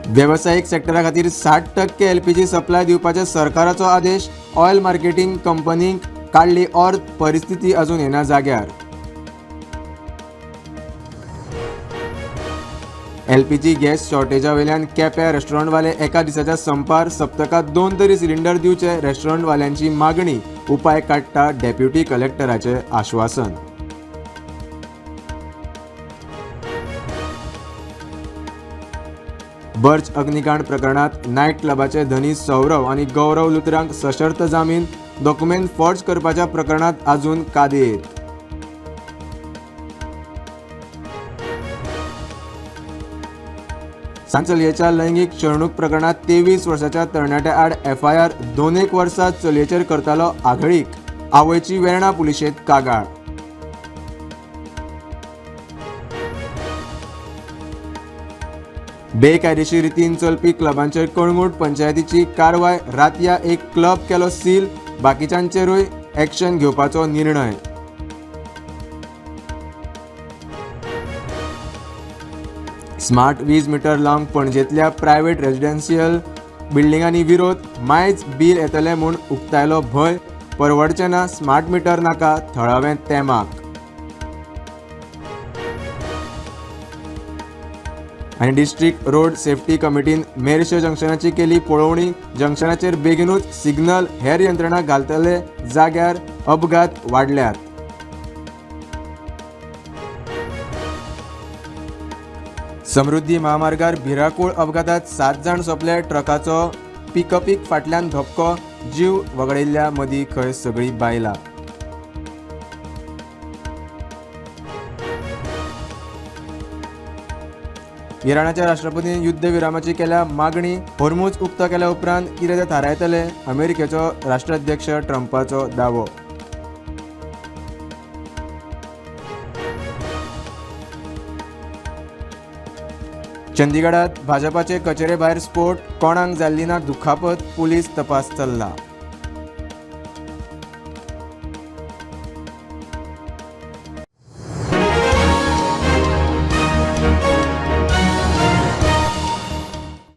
व्यावसायिक सेक्टरा खातीर 60% LPG supply दिवपाचे सरकाराचो आदेश. ऑयल मार्केटिंग कंपनीक काडली ऑर्थ. परिस्थिती अजून येना जाग्यार. एलपीजी गॅस शॉर्टेजा वयल्यान केप्यां रेस्टॉरंटवाले एका दिसाच्या संपार. सप्तकात 2 तरी सिलिंडर दिवचे रेस्टॉरंटवाल्यांची मागणी. उपाय काडटा डेप्युटी कलेक्टराचे आश्वासन. बर्ज अग्निकांड प्रकरणात नायट क्लबाचे धनी सौरव आणि गौरव लुथरांक सशर्त जामीन. डॉक्युमेंट फॉर्ज करपाच्या प्रकरणात अजून कादेत. सांचलयेच्या लैंगिक छळणूक प्रकरणात 23 वर्साच्या तरणाट्या आड एफआयआर. 2 वर्सां चलयेचेर करतालो आघळीक. आवयची वेर्णा पुलिशेंत कागाळ. बेकायदेशीर रितीन चलपी क्लबांचेर कळंगूट पंचायतीची कारवाय. रातया एक क्लब केलो सील. बाकीच्यांचेरूय एक्शन घेवपाचो निर्णय. स्मार्ट वीज मीटर लावंक पणजेंतल्या प्रायव्हेट रेजिडेन्शियल बिल्डिंगांनी विरोध. मायज बील येतले म्हूण उक्तायलो भंय. परवडचें ना स्मार्ट मीटर नाका थळावें तेमाक. आनी डिस्ट्रिक्ट रोड सेफ्टी कमिटीन मेरशे जंक्शनाची केली पळोवणी. जंक्शनाचेर बेगीनूच सिग्नल हेर यंत्रणा घालतले जाग्यार अपघात वाडल्यात. समृद्धी महामार्गार भिराकूळ अपघातात 7 जाण सोंपले. ट्रकाचो पिकअपीक फाटल्यान धपको. जीव वगडयिल्ल्या मदीं खंय सगळीं बायलां. इराणाच्या राष्ट्रपतीन युद्ध विरामाची केल्या मागणी. होर्मुझ उक्तो केल्या उपरांत कितें ते थारायतले. अमेरिकेचो राष्ट्राध्यक्ष ट्रंपाचो दावो. चंदीगडात भाजपाचे कचेरे भायर स्फोट. कोणाक जाल्ली ना दुखापत. पुलीस तपास चल्ला.